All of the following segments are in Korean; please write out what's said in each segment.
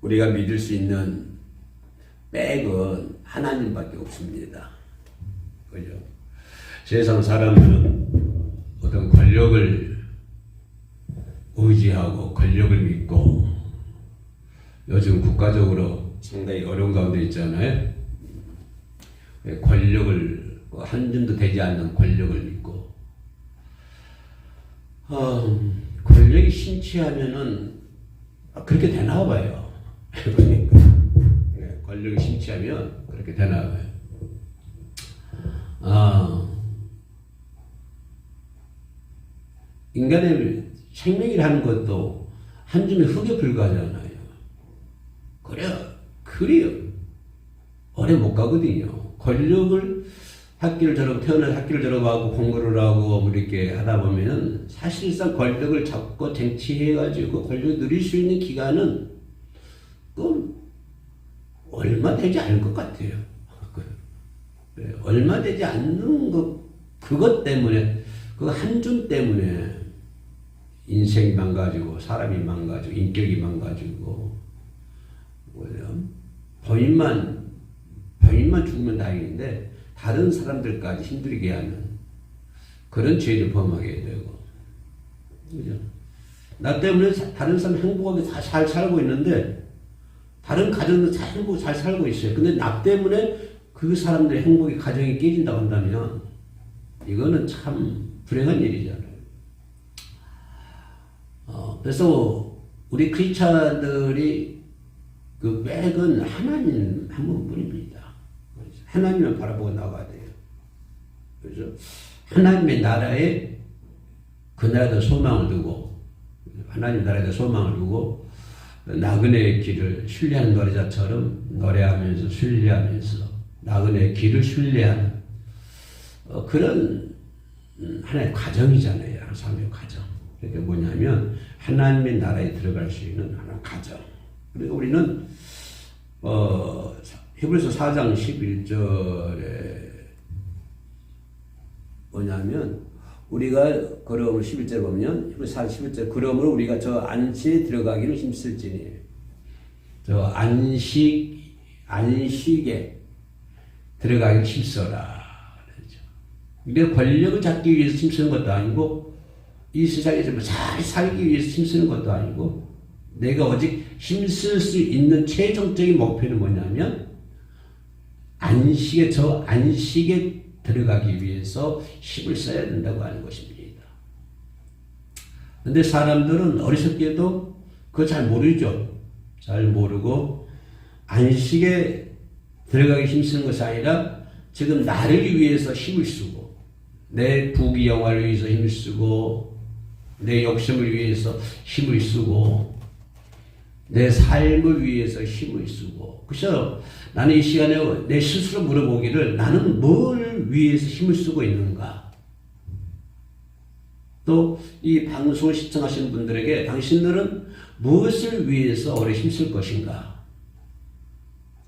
우리가 믿을 수 있는 백은 하나님밖에 없습니다. 그죠? 세상 사람들은 어떤 권력을 의지하고 권력을 믿고 요즘 국가적으로 상당히 어려운 가운데 있잖아요. 권력을 한 줌도 되지 않는 권력을 믿고 권력이 심취하면은 그렇게 되나 봐요. 그러니까 권력이 심취하면 그렇게 되나 봐요. 인간의 생명이라는 것도 한 줌의 흙에 불과하잖아요. 그래요. 오래 못 가거든요. 권력을 태어나서 학교를 졸업하고 공부를 하고 이렇게 하다 보면은 사실상 권력을 잡고 쟁취해가지고 권력을 누릴 수 있는 기간은 얼마 되지 않을 것 같아요. 얼마 되지 않는 그것 때문에, 그 한 줌 때문에 인생이 망가지고, 사람이 망가지고, 인격이 망가지고, 본인만 죽으면 다행인데, 다른 사람들까지 힘들게 하는 그런 죄를 범하게 되고, 그죠? 나 때문에 다른 사람 행복하게 다 잘 살고 있는데, 다른 가정도 잘 살고 있어요. 근데 나 때문에 그 사람들의 행복이, 가정이 깨진다고 한다면, 이거는 참 불행한 일이잖아요. 그래서 우리 크리스찬들이 그 백은 하나님 한 분뿐입니다. 하나님을 바라보고 나가야 돼요. 그래서 하나님의 나라에 그 나라에 소망을 두고, 하나님 나라에 소망을 두고 나그네의 길을 신뢰하는 노래자처럼 노래하면서 신뢰하면서 나그네의 길을 신뢰하는 그런 하나의 과정이잖아요. 삶의 과정. 그게 뭐냐면 하나님의 나라에 들어갈 수 있는 하나의 과정. 그리고 우리는 히브리서 4장 11절에 뭐냐면 우리가 그러므로 11절 보면 히브리서 4장 11절 그러므로 우리가 저 안식에 들어가기를 힘쓸지니 저 안식에 들어가기를 힘써라. 그러니까 권력을 잡기 위해서 힘쓰는 것도 아니고 이 세상에서 잘 살기 위해서 힘쓰는 것도 아니고 내가 오직 힘쓸 수 있는 최종적인 목표는 뭐냐면 안식에 들어가기 위해서 힘을 써야 된다고 하는 것입니다. 그런데 사람들은 어리석게도 그거 잘 모르죠. 잘 모르고 안식에 들어가기 힘쓰는 것이 아니라 지금 나를 위해서 힘을 쓰고 내 부귀영화를 위해서 힘을 쓰고 내 욕심을 위해서 힘을 쓰고 내 삶을 위해서 힘을 쓰고 그래서 나는 이 시간에 내 스스로 물어보기를 나는 뭘 위해서 힘을 쓰고 있는가? 또 이 방송을 시청하시는 분들에게 당신들은 무엇을 위해서 오래 힘쓸 것인가?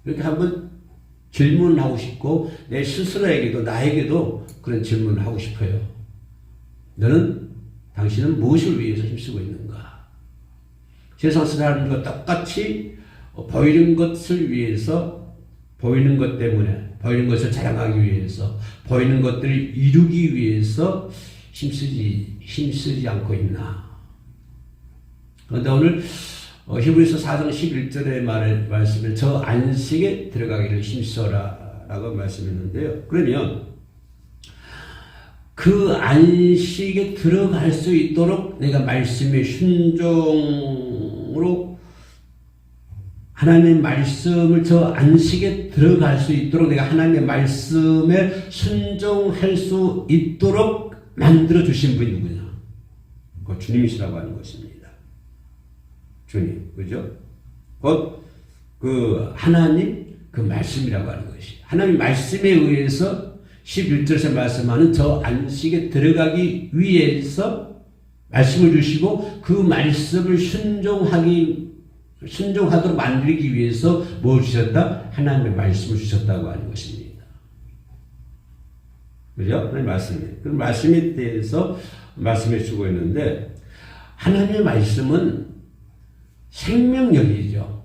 이렇게 한번 질문하고 싶고 내 스스로에게도 나에게도 그런 질문을 하고 싶어요. 당신은 무엇을 위해서 힘쓰고 있는가? 세상 사람들과 똑같이 보이는 것을 위해서, 보이는 것 때문에, 보이는 것을 자랑하기 위해서, 보이는 것들을 이루기 위해서 힘쓰지 않고 있나? 그런데 오늘 히브리서 4장 11절의 말씀을 저 안식에 들어가기를 힘써라 라고 말씀했는데요. 그러면 그 안식에 들어갈 수 있도록 내가 말씀에 순종으로 하나님의 말씀을 저 안식에 들어갈 수 있도록 내가 하나님의 말씀에 순종할 수 있도록 만들어 주신 분이 누구냐? 그 주님이시라고 하는 것입니다. 주님, 그죠? 곧 그 하나님 그 말씀이라고 하는 것이 하나님 말씀에 의해서 11절에서 말씀하는 저 안식에 들어가기 위해서 말씀을 주시고 그 말씀을 순종하도록 만들기 위해서 뭘 주셨다? 하나님의 말씀을 주셨다고 하는 것입니다. 그죠? 하나님의 말씀이에요. 그 말씀에 대해서 말씀해 주고 있는데 하나님의 말씀은 생명력이죠.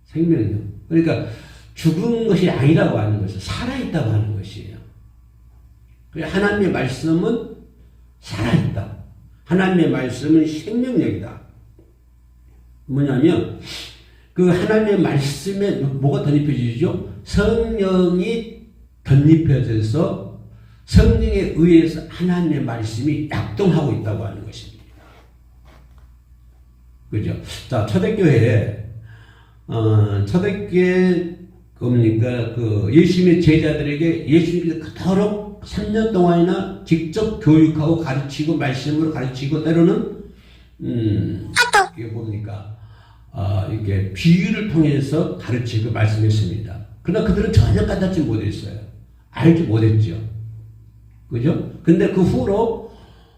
생명력. 그러니까 죽은 것이 아니라고 하는 것은 살아있다고 하는 것이에요. 하나님의 말씀은 살아있다. 하나님의 말씀은 생명력이다. 뭐냐면 그 하나님의 말씀에 뭐가 덧입혀지죠? 성령이 덧입혀져서 성령에 의해서 하나님의 말씀이 약동하고 있다고 하는 것입니다. 그죠? 자, 초대교회에 초대교회 뭡니까? 그 예수님의 제자들에게 예수님께서 그토록 3년 동안이나 직접 교육하고 가르치고 말씀으로 가르치고 때로는 이게 뭡니까? 이게 비유를 통해서 가르치고 말씀했습니다. 그러나 그들은 전혀 깨닫지 못했어요. 알지 못했죠. 그죠? 근데 그 후로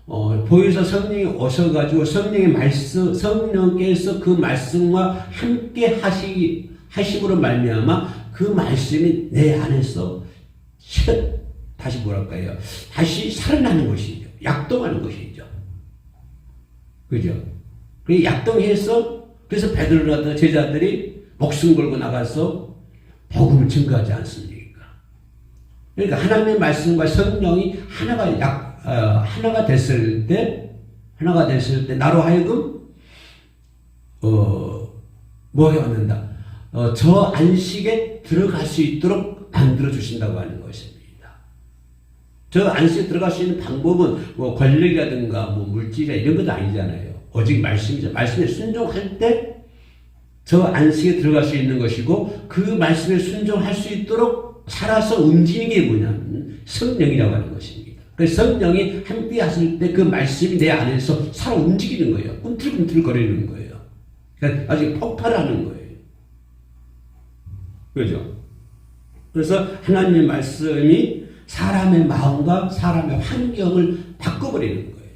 보혜사 성령이 오셔가지고 성령의 말씀, 성령께서 그 말씀과 함께 하심으로 말미암아 그 말씀이 내 안에서 다시 뭐랄까요? 다시 살아나는 것이죠. 약동하는 것이죠. 그죠? 그 약동해서 그래서 베드로나 제자들이 목숨 걸고 나가서 복음을 증거하지 않습니까? 그러니까 하나님의 말씀과 성령이 하나가 됐을 때 나로 하여금 뭐가 얻는다? 저 안식에 들어갈 수 있도록 만들어 주신다고 하는 것입니다. 저 안식에 들어갈 수 있는 방법은 뭐 권력이라든가 뭐 물질이라 이런 것도 아니잖아요. 오직 말씀이죠. 말씀에 순종할 때 저 안식에 들어갈 수 있는 것이고 그 말씀에 순종할 수 있도록 살아서 움직이는 게 뭐냐면 성령이라고 하는 것입니다. 그래서 성령이 함께 하실 때 그 말씀이 내 안에서 살아 움직이는 거예요. 꿈틀꿈틀 거리는 거예요. 그러니까 아주 폭발하는 거예요. 그죠? 그래서 하나님의 말씀이 사람의 마음과 사람의 환경을 바꿔버리는 거예요.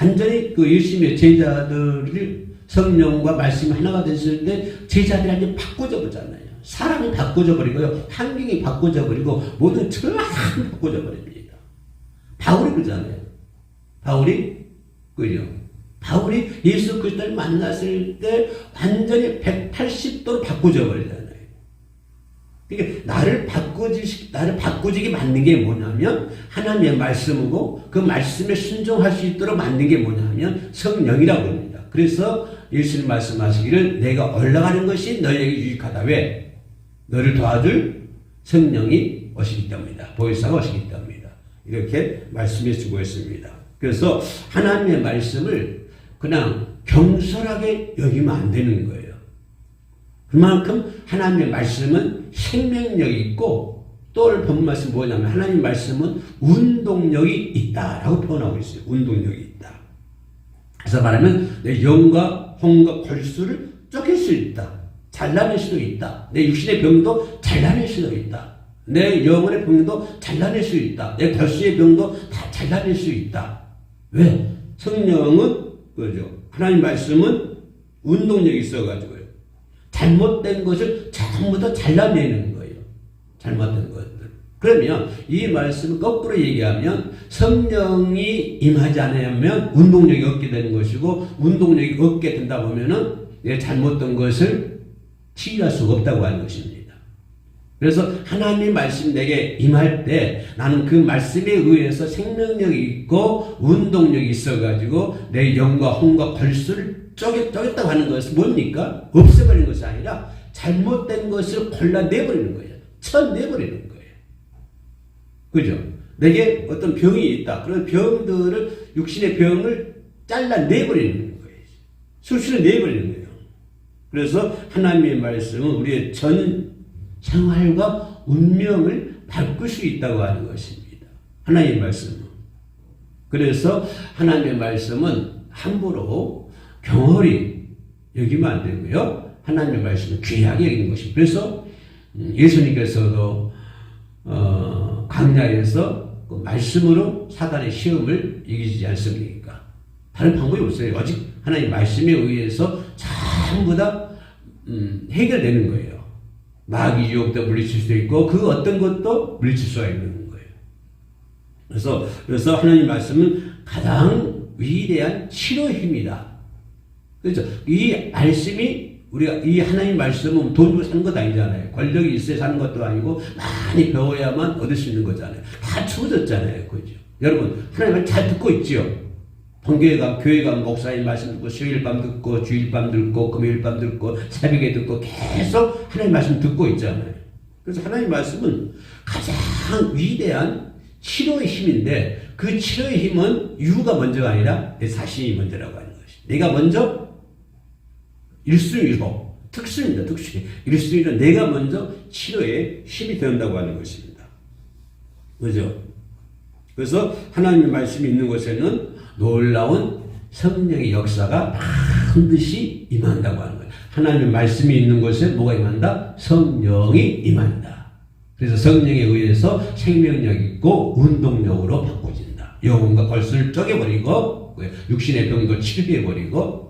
완전히 그 예수님의 제자들이 성령과 말씀이 하나가 됐을 때 제자들이 완전히 바꿔져 버잖아요. 사람이 바꿔져 버리고요. 환경이 바꿔져 버리고 모든 전혀 바꿔져 버립니다. 바울이 그러잖아요. 바울이 예수 그리스도를 만났을 때 완전히 180도로 바꿔져 버리잖아요. 그러니까 나를 바꾸지게 만든 게 뭐냐면 하나님의 말씀이고 그 말씀에 순종할 수 있도록 만든 게 뭐냐면 성령이라고 합니다. 그래서 예수님 말씀하시기를 내가 올라가는 것이 너에게 유익하다. 왜? 너를 도와줄 성령이 오시기 때문이다. 보혜사가 오시기 때문이다. 이렇게 말씀해 주고 있습니다. 그래서 하나님의 말씀을 그냥 경솔하게 여기면 안 되는 거예요. 그만큼 하나님의 말씀은 생명력이 있고 또 오늘 본 말씀 뭐냐면 하나님의 말씀은 운동력이 있다라고 표현하고 있어요. 운동력이 있다. 그래서 말하면 내 영과 혼과 골수를 쪼갤 수 있다. 잘라낼 수도 있다. 내 육신의 병도 잘라낼 수도 있다. 내 영혼의 병도 잘라낼 수 있다. 내 골수의 병도 다 잘라낼 수 있다. 왜? 성령은 그죠? 하나님 말씀은 운동력이 있어가지고요. 잘못된 것을 전부 다 잘라내는 거예요. 잘못된 것들. 그러면 이 말씀을 거꾸로 얘기하면 성령이 임하지 않으면 운동력이 없게 되는 것이고 운동력이 없게 된다 보면은 내 잘못된 것을 치유할 수가 없다고 하는 것입니다. 그래서 하나님의 말씀이 내게 임할 때 나는 그 말씀에 의해서 생명력이 있고 운동력이 있어가지고 내 영과 혼과 골수를 쪼갰다고 하는 것은 뭡니까? 없애버리는 것이 아니라 잘못된 것을 골라내버리는 거예요. 쳐내버리는 거예요. 그죠? 내게 어떤 병이 있다. 그런 병들을, 육신의 병을 잘라내버리는 거예요. 수술을 내버리는 거예요. 그래서 하나님의 말씀은 우리의 전 생활과 운명을 바꿀 수 있다고 하는 것입니다. 하나님의 말씀은. 그래서 하나님의 말씀은 함부로 경홀히 여기면 안 되고요. 하나님의 말씀은 귀하게 여기는 것입니다. 그래서 예수님께서도 광야에서 그 말씀으로 사단의 시험을 이기지 않습니까? 다른 방법이 없어요. 오직 하나님의 말씀에 의해서 전부 다 해결되는 거예요. 마귀 유혹도 물리칠 수도 있고 그 어떤 것도 물리칠 수가 있는 거예요. 그래서 하나님 말씀은 가장 위대한 치료의 힘이다. 그렇죠. 이 말씀이 우리가 이 하나님 말씀은 돈 주고 사는 것 아니잖아요. 권력이 있어야 사는 것도 아니고 많이 배워야만 얻을 수 있는 거잖아요. 다 주어졌잖아요. 그죠? 여러분 하나님을 잘 듣고 있지요. 본교회 가 교회 가 목사님 말씀 듣고 수요일 밤 듣고 주일 밤 듣고 금요일 밤 듣고 새벽에 듣고 계속 하나님 말씀 듣고 있잖아요. 그래서 하나님 말씀은 가장 위대한 치료의 힘인데 그 치료의 힘은 유가 먼저가 아니라 내 자신이 먼저라고 하는 것이. 내가 먼저 1순위로 특수입니다. 특수. 1순위로 내가 먼저 치료에 힘이 된다고 하는 것입니다. 그죠? 그래서 하나님의 말씀이 있는 곳에는 놀라운 성령의 역사가 반드시 임한다고 하는 거예요. 하나님의 말씀이 있는 곳에 뭐가 임한다? 성령이 임한다. 그래서 성령에 의해서 생명력 있고 운동력으로 바꿔진다. 영혼과 걸쇠를 쪼개버리고 육신의 병도 치료해버리고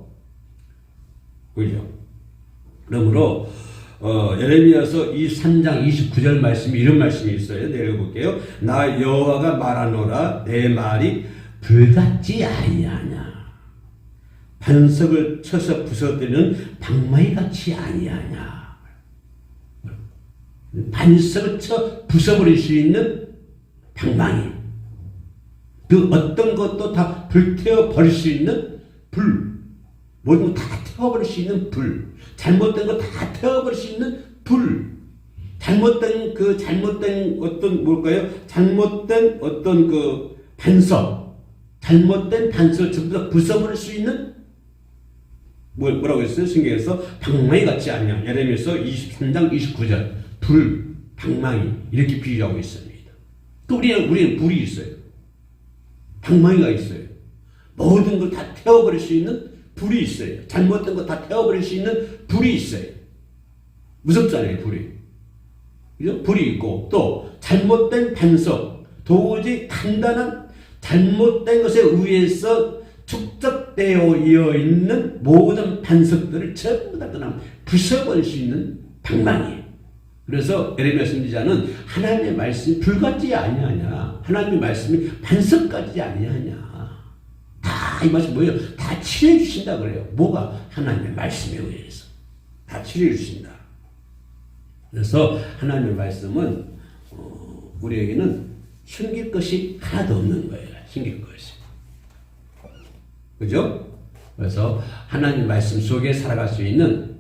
그죠? 그러므로 예레미야서 3장 29절 말씀이 이런 말씀이 있어요. 내려볼게요. 나 여호와가 말하노라 내 말이 불같지 아니하냐. 반석을 쳐서 부서뜨리는 방망이 같이 아니하냐. 반석을 쳐 부숴버릴 수 있는 방망이. 그 어떤 것도 다 불태워 버릴 수 있는 불. 모든 거 다 태워버릴 수 있는 불. 잘못된 거 다 태워버릴 수 있는 불. 잘못된 어떤 뭘까요? 잘못된 어떤 그 반석. 잘못된 반석을 전부 다 부숴버릴 수 있는 뭐라고 했어요? 성경에서 방망이 같지 않냐. 예레미야서 23장 29절 불, 방망이 이렇게 비유하고 있습니다. 또 우리는 불이 있어요. 방망이가 있어요. 모든 걸 다 태워버릴 수 있는 불이 있어요. 잘못된 거 다 태워버릴 수 있는 불이 있어요. 무섭잖아요, 불이. 그죠? 불이 있고 또 잘못된 반석, 도저히 간단한 잘못된 것에 의해서 축적되어 있는 모든 반석들을 전부 다 그냥 부숴버릴 수 있는 방망이. 그래서 예레미야 선지자는 하나님의 말씀이 불같지 아니하냐. 하나님의 말씀이 반석같지 아니하냐. 다 이 말씀 뭐예요? 다 치료해 주신다 그래요. 뭐가? 하나님의 말씀에 의해서 다 치료해 주신다. 그래서 하나님의 말씀은 우리에게는 숨길 것이 하나도 없는 거예요. 숨길 것이. 그죠? 그래서 하나님 말씀 속에 살아갈 수 있는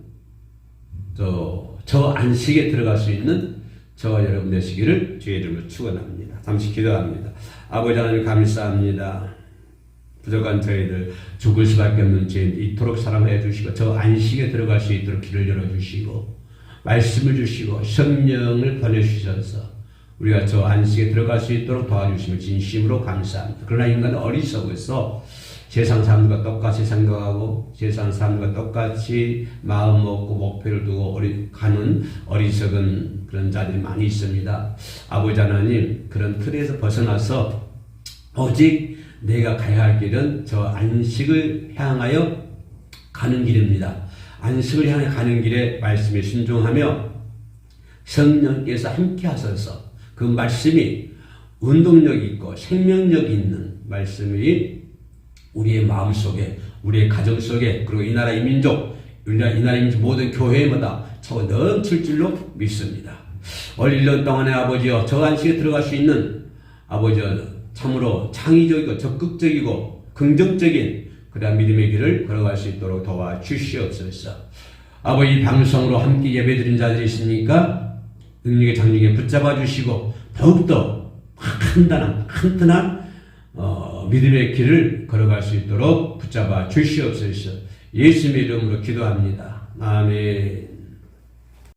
저 안식에 들어갈 수 있는 저와 여러분 되시기를 주의 이름으로 축원합니다. 잠시 기도합니다. 아버지 하나님 감사합니다. 부족한 저희들 죽을 수밖에 없는 죄인 이토록 사랑해 주시고 저 안식에 들어갈 수 있도록 길을 열어주시고 말씀을 주시고 성령을 보내주셔서 우리가 저 안식에 들어갈 수 있도록 도와주시면 진심으로 감사합니다. 그러나 인간은 어리석어서 세상 사람들과 똑같이 생각하고 세상 사람들과 똑같이 마음 먹고 목표를 두고 가는 어리석은 그런 자들이 많이 있습니다. 아버지 하나님 그런 틀에서 벗어나서 오직 내가 가야 할 길은 저 안식을 향하여 가는 길입니다. 안식을 향해 가는 길에 말씀에 순종하며 성령께서 함께 하셔서 그 말씀이 운동력 있고 생명력 있는 말씀이 우리의 마음 속에 우리의 가정 속에 그리고 이 나라 이 민족 이 나라 이 민족 모든 교회마다 차고 넘칠 줄로 믿습니다. 올 1년 동안에 아버지여 저 안식에 들어갈 수 있는 아버지여 참으로 창의적이고 적극적이고 긍정적인 그러한 믿음의 길을 걸어갈 수 있도록 도와주시옵소서. 아버지 방송으로 함께 예배드린 자들이 있으니까 능력의 장중에 붙잡아 주시고 더욱더 간단한 튼튼한 믿음의 길을 걸어갈 수 있도록 붙잡아 주시옵소서. 예수님의 이름으로 기도합니다. 아멘.